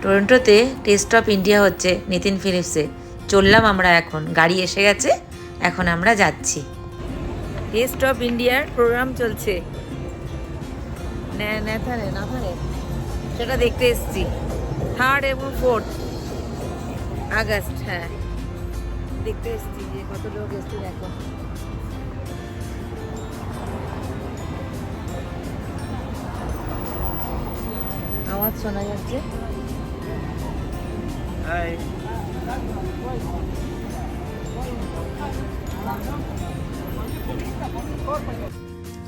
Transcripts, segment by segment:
টরন্টোতে test of India হচ্ছে নিতিন ফিলিপসে। চললাম আমরা, এখন গাড়ি এসে গেছে, এখন আমরা যাচ্ছি। টেস্ট অফ ইন্ডিয়ার প্রোগ্রাম চলছে সেটা দেখতে এসেছি 3 এবং 4 আগস্ট। হ্যাঁ, দেখতে এসেছি যে কত লোক এসেছে দেখো। আওয়াজ শোনা যাচ্ছে।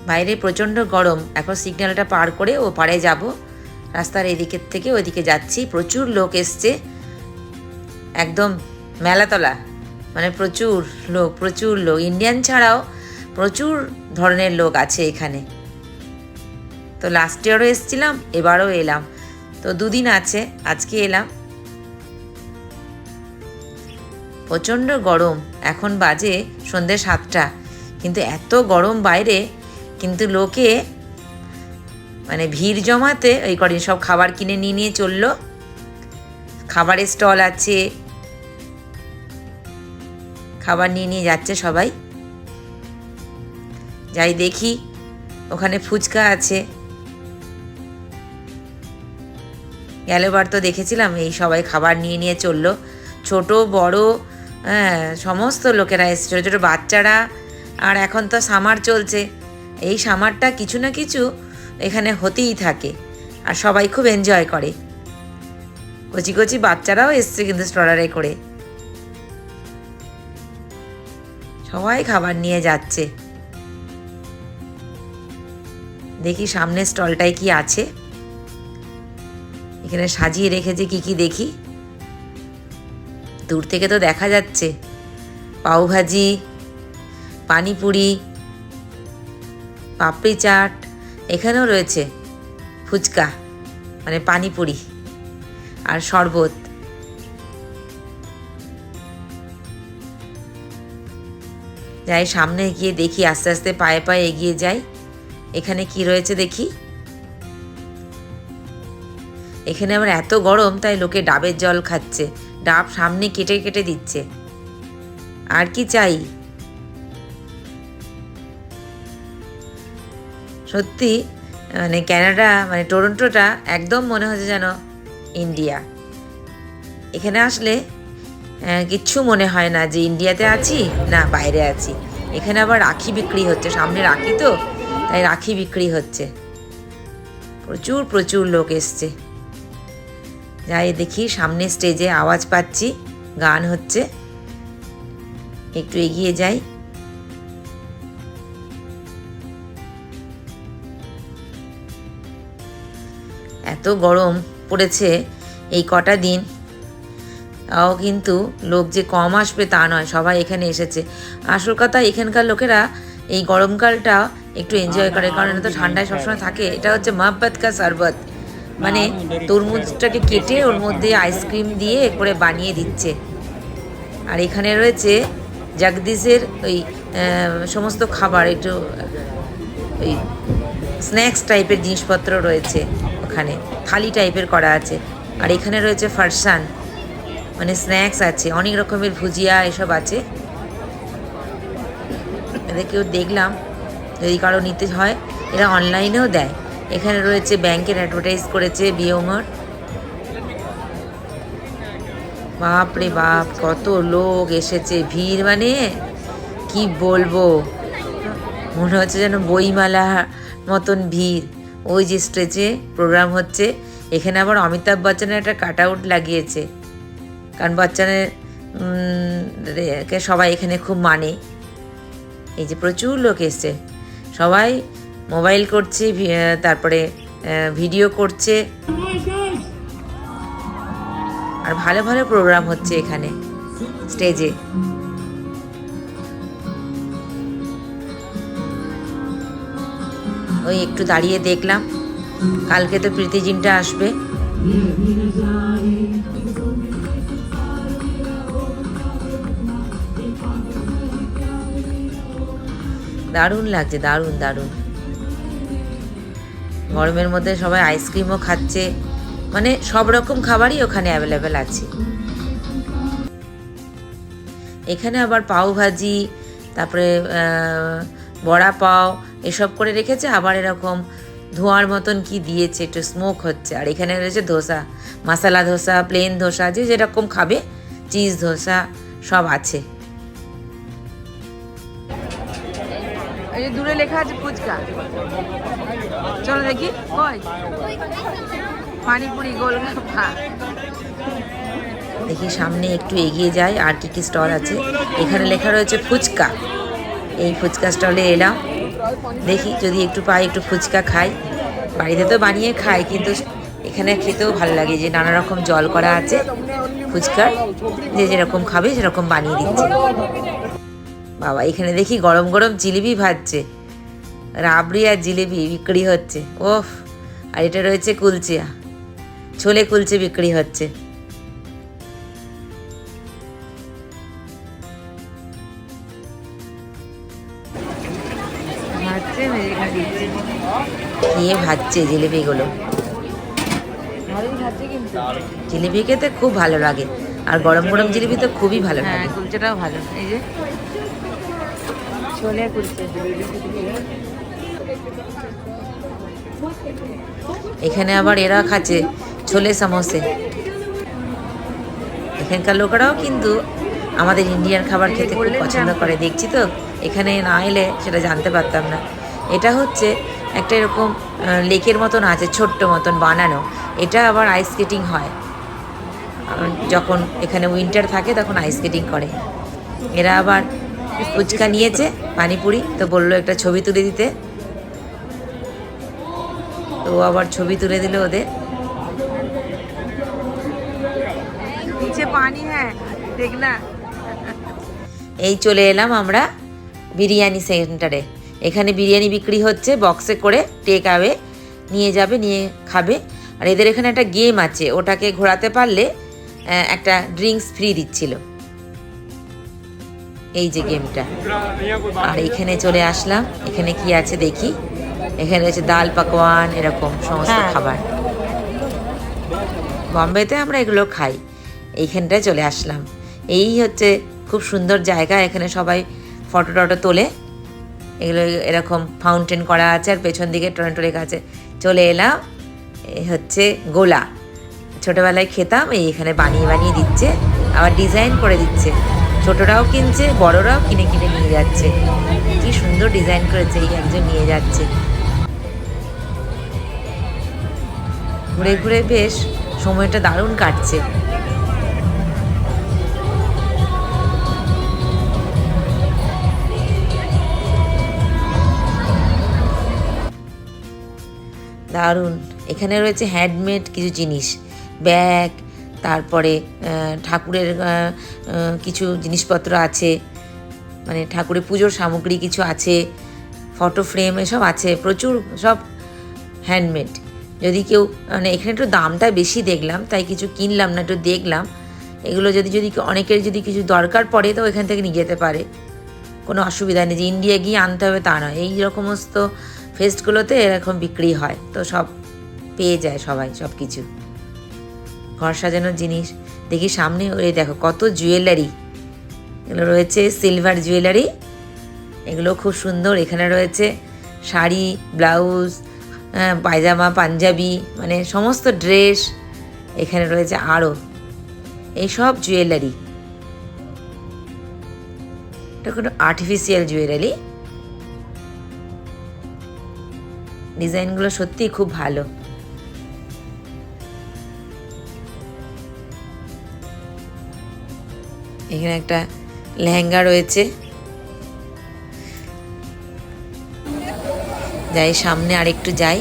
বাইরে প্রচণ্ড গরম, এখন সিগন্যালটা পার করে ও পারে যাব। রাস্তার এদিকের থেকে ওইদিকে যাচ্ছি, প্রচুর লোক এসছে, একদম মেলাতলা, মানে প্রচুর লোক, ইন্ডিয়ান ছাড়াও প্রচুর ধরনের লোক আছে এখানে। তো লাস্ট ইয়ারও এসছিলাম, এবারও এলাম, তো 2 দিন আছে, আজকে এলাম। প্রচণ্ড গরম, এখন বাজে সন্ধ্যে 7টা, কিন্তু এত গরম বাইরে, কিন্তু লোকে মানে ভিড় জমাতে ওই কদিন সব খাবার কিনে নিয়ে চললো। খাবারের স্টল আছে, খাবার নিয়ে যাচ্ছে সবাই। যাই দেখি, ওখানে ফুচকা আছে। গেলবার তো দেখেছিলাম এই সবাই খাবার নিয়ে চললো, ছোট বড়, হ্যাঁ, সমস্ত লোকেরা এসছে, ছোটো ছোটো বাচ্চারা। আর এখন তো সামার চলছে, এই সামারটা কিছু না কিছু এখানে হতেই থাকে, আর সবাই খুব এনজয় করে। কচি কচি বাচ্চারাও এসছে কিন্তু স্ট্রলারে করে, সবাই খাবার নিয়ে যাচ্ছে। দেখি সামনের স্টলটায় কি আছে, এখানে সাজিয়ে রেখেছে কি দেখি। দূর থেকে তো দেখা যাচ্ছে পাউভাজি, পানিপুরি, পাপড়ি চাট, এখানেও রয়েছে ফুচকা মানে পানিপুরি আর শরবত। যাই সামনে গিয়ে দেখি, আস্তে আস্তে পায়ে পায়ে এগিয়ে যাই। এখানে কি রয়েছে দেখি। এখানে আবার এত গরম, তাই লোকে ডাবের জল খাচ্ছে, ডাব সামনে কেটে কেটে দিচ্ছে। আর কি চাই, সত্যি মানে কানাডা মানে টরন্টোটা একদম মনে হচ্ছে যেন ইন্ডিয়া। এখানে আসলে কিচ্ছু মনে হয় না যে ইন্ডিয়াতে আছি না বাইরে আছি। এখানে আবার রাখি বিক্রি হচ্ছে, সামনে রাখি তো, তাই রাখি বিক্রি হচ্ছে। প্রচুর লোক এসছে। যাই দেখি, সামনে স্টেজে আওয়াজ পাচ্ছি, গান হচ্ছে, একটু এগিয়ে যাই। এত গরম পড়েছে এই কটা দিন, তাও কিন্তু লোক যে কম আসবে তা নয়, সবাই এখানে এসেছে। আসল কথা, এখানকার লোকেরা এই গরমকালটা একটু এনজয় করে, কারণ এটা তো ঠান্ডায় সবসময় থাকে। এটা হচ্ছে মহব্বত কা শরবত, মানে তরমুজটাকে কেটে ওর মধ্যে আইসক্রিম দিয়ে করে বানিয়ে দিচ্ছে। আর এখানে রয়েছে জগদীশের ওই সমস্ত খাবার, একটু ওই স্ন্যাক্স টাইপের জিনিসপত্র রয়েছে, ওখানে থালি টাইপের করা আছে। আর এখানে রয়েছে ফারসান, মানে স্ন্যাক্স আছে, অনেক রকমের ভুজিয়া এসব আছে। এদেরকেও দেখলাম, যদি কারো নিতে হয় এরা অনলাইনেও দেয়। এখানে রয়েছে ব্যাংকের অ্যাডভার্টাইজ করেছে বিওমর। বাপ রে বাপ, কত লোক এসেছে, ভিড় মানে কি বলবো, মনে হচ্ছে যেন বইমেলা মতন ভিড়। ওই যে স্টেজে প্রোগ্রাম হচ্ছে, এখানে আবার অমিতাভ বচ্চনের একটা কাট আউট লাগিয়েছে, কারণ বচ্চনের কে সবাই এখানে খুব মানে। এই যে প্রচুর লোক এসছে, সবাই মোবাইল করছে, তারপরে ভিডিও করছে, আর ভালো ভালো প্রোগ্রাম হচ্ছে এখানে স্টেজে। ওই একটু দাঁড়িয়ে দেখলাম, কালকে তো প্রীতি জিন্টা আসবে। দারুণ লাগছে, দারুণ। গরমের মধ্যে সবাই আইসক্রিমও খাচ্ছে, মানে সব রকম খাবারই ওখানে অ্যাভেলেবেল আছে। এখানে আবার পাও ভাজি, তারপরে বড়া পাও এসব করে রেখেছে, আবার এরকম ধোঁয়ার মতন কি দিয়েছে, একটু স্মোক হচ্ছে। আর এখানে রয়েছে ধোসা, মশলা ধোসা, প্লেন ধোসা, যে যেরকম খাবে, চিজ ধোসা সব আছে। এই যে দূরে লেখা আছে ফুচকা, চলো দেখি কই পানিপুরি, গোলগাপ্পা। দেখি সামনে একটু এগিয়ে যাই আর কি কি স্টল আছে। এখানে লেখা রয়েছে ফুচকা। এই ফুচকা স্টলে এলাম, দেখি যদি একটু পাই, একটু ফুচকা খাই। বাড়িতে তো বানিয়ে খাই, কিন্তু এখানে খেতেও ভালো লাগে, যে নানা রকম জল করা আছে ফুচকার, যে যেরকম খাবে সেরকম বানিয়ে দিচ্ছে। বাবা, এখানে দেখি গরম গরম জিলিপি ভাজছে, রাবড়ি আর জিলিপি বিক্রি হচ্ছে। ওফ, আর এটা রয়েছে কুলচা, ছোলে কুলচে বিক্রি হচ্ছে। খেয়ে ভাজছে জিলিপিগুলো, জিলিপি খেতে খুব ভালো লাগে, আর গরম গরম জিলিপি তো খুবই ভালো লাগে। কুলচাটাও ভালো, এই যে ছোলে কুলচে। এখানে আবার এরা খাচ্ছে ছোলে সমোসে। এখানকার লোকেরাও কিন্তু আমাদের ইন্ডিয়ান খাবার খেতে খুব পছন্দ করে, দেখছি তো। এখানে না এলে সেটা জানতে পারতাম না। এটা হচ্ছে একটা এরকম লেকের মতন আছে, ছোট্ট মতন বানানো। এটা আবার আইস স্কেটিং হয়, যখন এখানে উইন্টার থাকে তখন আইস স্কেটিং করে। এরা আবার ফুচকা নিয়েছে, পানিপুরি, তো বললো একটা ছবি তুলে দিতে, তো আবার ছবি তুলে দিল ওদের। নিচে পানি, হ্যাঁ দেখনা। এই চলে এলাম আমরা বিরিয়ানি সেন্টারে। এখানে বিরিয়ানি বিক্রি হচ্ছে বক্সে করে, টেক অ্যাওয়ে নিয়ে যাবে, নিয়ে খাবে। আর এদের এখানে একটা গেম আছে, ওটাকে ঘোরাতে পারলে একটা ড্রিঙ্কস ফ্রি দিচ্ছিল, এই যে গেমটা। আর এখানে চলে আসলাম, এখানে কি আছে দেখি। এখানে রয়েছে ডাল পাকওয়ান, এরকম সমস্ত খাবার। বম্বেতে আমরা এগুলো খাই, এইখানটায় চলে আসলাম। এই হচ্ছে খুব সুন্দর জায়গা, এখানে সবাই ফটো টটো তোলে। এগুলো এরকম ফাউন্টেন করা আছে, আর পেছন দিকে টরেন্টো লেখা আছে। চলে এলাম, এই হচ্ছে গোলা, ছোটোবেলায় খেতাম। এই এখানে বানিয়ে বানিয়ে দিচ্ছে, আবার ডিজাইন করে দিচ্ছে। ছোটরাও কিনছে, বড়রাও কিনে কিনে নিয়ে যাচ্ছে। কি সুন্দর ডিজাইন করেছে, এই একজন নিয়ে যাচ্ছে। ঘুরে ঘুরে বেশ সময়টা দারুণ কাটছে। দারুণ। এখানে রয়েছে হ্যান্ডমেড কিছু জিনিস, ব্যাগ, তারপরে ঠাকুরের কিছু জিনিসপত্র আছে, মানে ঠাকুরের পুজোর সামগ্রী কিছু আছে, ফটো ফ্রেম এসব আছে, প্রচুর সব হ্যান্ডমেড। যদি কেউ, মানে এখানে একটু দামটা বেশি দেখলাম, তাই কিছু কিনলাম না, একটু দেখলাম। এগুলো যদি অনেকের যদি কিছু দরকার পড়ে, তো এখান থেকে নিয়ে যেতে পারে, কোনো অসুবিধা নেই। যে ইন্ডিয়া গিয়ে আনতে হবে তা নয়, এই রকমস্ত ফেস্টগুলোতে এরকম বিক্রি হয়, তো সব পেয়ে যায় সবাই, সব কিছু ঘর সাজানোর জিনিস। দেখি সামনে, ওই দেখো কত জুয়েলারি, এগুলো রয়েছে সিলভার জুয়েলারি, এগুলো খুব সুন্দর। এখানে রয়েছে শাড়ি, ব্লাউজ, পায়জামা, পাঞ্জাবি, মানে সমস্ত ড্রেস এখানে রয়েছে। আরও এইসব জুয়েলারি, এটা কোনো আর্টিফিশিয়াল জুয়েলারি। ডিজাইনগুলো সত্যিই খুব ভালো। এখানে একটা লেহেঙ্গা রয়েছে। যাই সামনে আরেকটু যাই।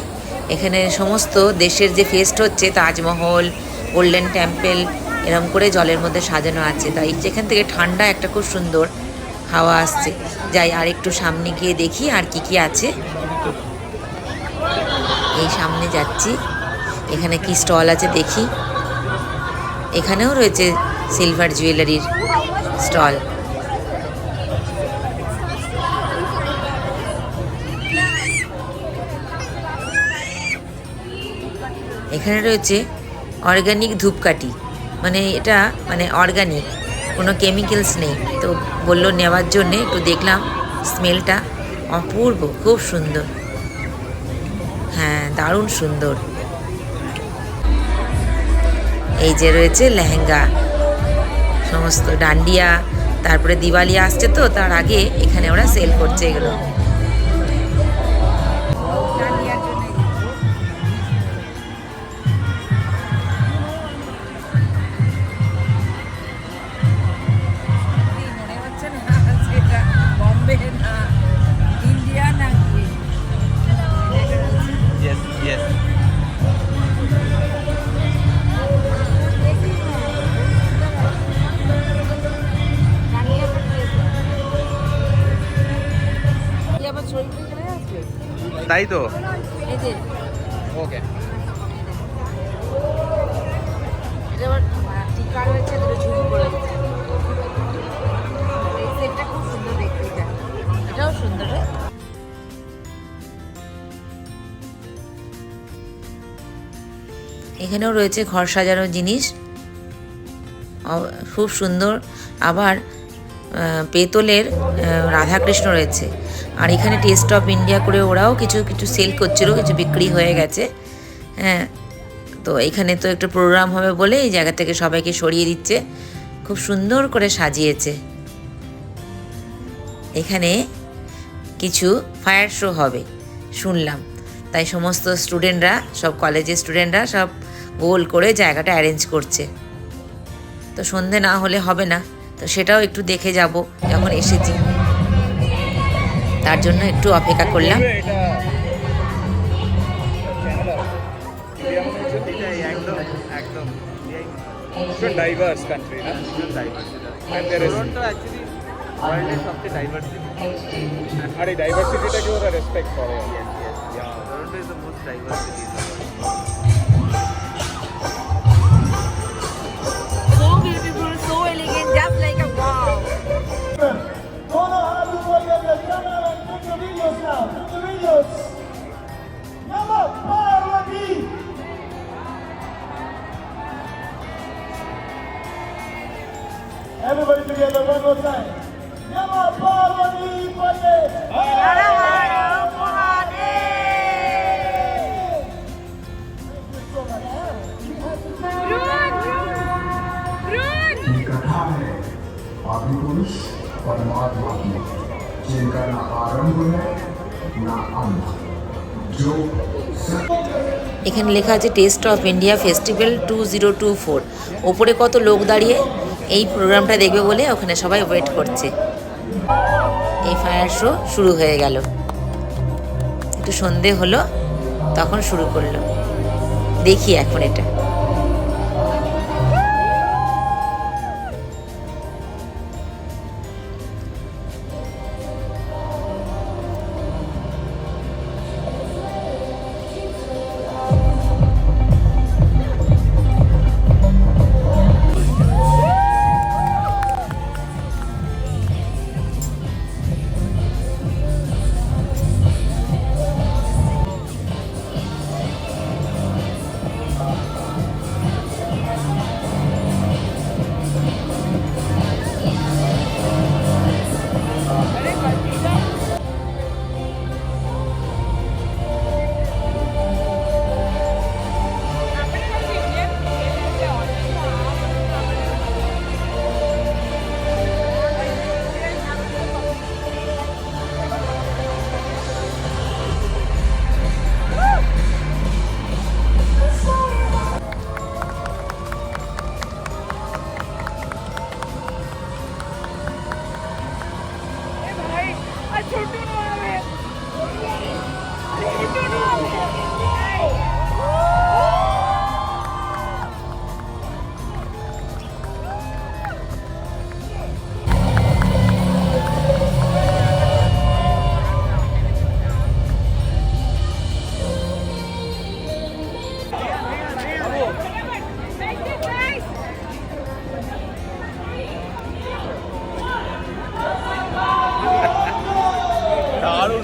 এখানে সমস্ত দেশের যে ফেস্ট হচ্ছে, তাজমহল, গোল্ডেন টেম্পল, এরম করে জলের মধ্যে সাজানো আছে। তাই যেখান থেকে ঠান্ডা একটা খুব সুন্দর হাওয়া আসছে। যাই আর একটু সামনে গিয়ে দেখি আর কি কি আছে। এই সামনে যাচ্ছি, এখানে কি স্টল আছে দেখি। এখানেও রয়েছে সিলভার জুয়েলারির স্টল। এখানে রয়েছে অর্গানিক ধূপকাঠি, মানে এটা মানে অর্গানিক, কোনো কেমিক্যালস নেই। তো বললো নেওয়ার জন্যে, একটু দেখলাম, স্মেলটা অপূর্ব, খুব সুন্দর। হ্যাঁ, দারুণ সুন্দর। এই যে রয়েছে লেহেঙ্গা, সমস্ত ডান্ডিয়া, তারপরে দিওয়ালি আসছে তো তার আগে এখানে ওরা সেল করছে এগুলো। তাই তো, ওকে। টিকা রয়েছে, দুটো ঝুড়ি রয়েছে। এই সেটটা খুব সুন্দর দেখতে, এটাও সুন্দর। এখানেও রয়েছে ঘর সাজানোর জিনিস, খুব সুন্দর। আবার পেতলের রাধাকৃষ্ণ রয়েছে। আর এখানে টেস্ট অফ ইন্ডিয়া করে ওরাও কিছু কিছু সেল করছিল, কিছু বিক্রি হয়ে গেছে। হ্যাঁ, তো এখানে তো একটা প্রোগ্রাম হবে বলে এই জায়গা থেকে সবাইকে সরিয়ে দিচ্ছে। খুব সুন্দর করে সাজিয়েছে। এখানে কিছু ফায়ার শো হবে শুনলাম, তাই সমস্ত স্টুডেন্টরা, সব কলেজের স্টুডেন্টরা সব গোল করে জায়গাটা অ্যারেঞ্জ করছে। তো সন্ধে না হলে হবে না, তো সেটাও একটু দেখে যাব যখন এসেছি, তার জন্য একটু অপেক্ষা করলাম। ডাইভার্স কান্ট্রি না, টরন্টো অ্যাকচুয়ালি ওয়ার্ল্ডের সবচেয়ে ডাইভার্সিটি, আর এই ডাইভার্সিটিটাকে ওরা রেসপেক্ট করে। Toronto is the most diversity. So beautiful, so elegant, just like a wow. Everybody together one more time. Namah Parvati Pate. Har Har Mahadev. Thank you so much. ये कथा है आदि पुरुष परमात्मा की, जिनका ना आरंभ है ना अंत, जो এখানে লেখা আছে টেস্ট অফ ইন্ডিয়া ফেস্টিভ্যাল 2024। ওপরে কত লোক দাঁড়িয়ে এই প্রোগ্রামটা দেখবে বলে ওখানে সবাই ওয়েট করছে। এই ফায়ার শো শুরু হয়ে গেল, একটু সন্ধে হলো তখন শুরু করলো। দেখি এখন এটা।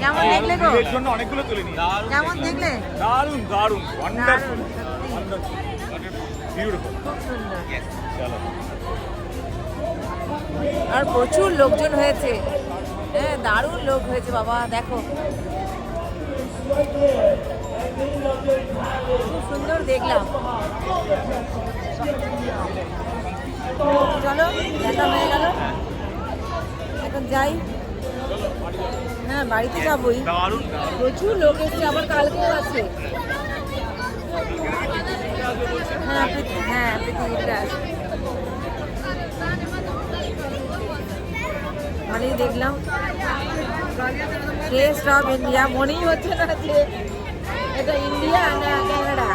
কেমন দেখলে গো? এর জন্য অনেকগুলো তুলে নিই। কেমন দেখলে? দারুণ দারুণ, ওয়ান্ডারফুল। Beautiful. খুব সুন্দর। চলো। আর প্রচুর লোকজন হয়েছে, হ্যাঁ দারুণ লোক হয়েছে বাবা, দেখো খুব সুন্দর দেখলাম। চলো দেখা হয়ে গেল, এখন যাই। হ্যাঁ বাড়িতে যাবোই, দারুণ। প্রচুর লোক এসছে, আবার কালকেও আছে। হ্যাঁ হ্যাঁ পৃথিবীটা আছে, ভালোই দেখলাম। টেস্ট অফ ইন্ডিয়া, মনেই হচ্ছে না যে এটা ইন্ডিয়া না ক্যানাডা।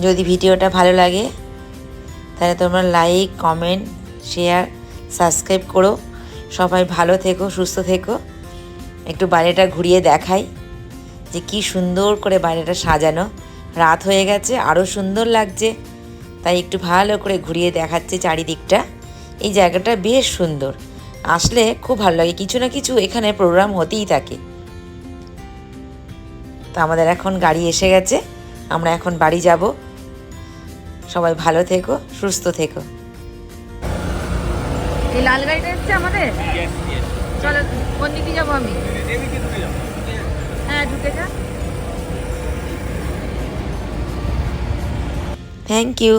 যদি ভিডিওটা ভালো লাগে তাহলে তোমরা লাইক, কমেন্ট, শেয়ার, সাবস্ক্রাইব করো। সবাই ভালো থেকো, সুস্থ থেকো। একটু বাইরেটা ঘুরিয়ে দেখাই যে কি সুন্দর করে বাইরেটা সাজানো। রাত হয়ে গেছে, আরও সুন্দর লাগছে, তাই একটু ভালো করে ঘুরিয়ে দেখাচ্ছে চারিদিকটা। এই জায়গাটা বেশ সুন্দর, আসলে খুব ভালো লাগে। কিছু না কিছু এখানে প্রোগ্রাম হতেই থাকে। তো আমাদের এখন গাড়ি এসে গেছে, আমরা এখন বাড়ি যাব। সবাই ভালো থেকো, সুস্থ থেকো। এই লাল গাড়িটা এসছে আমাদের, Yes, yes. চলো কোন দিকে যাবো আমি? এদিকে ঢুকে যাও। হ্যাঁ ঢুকে যা। Thank you.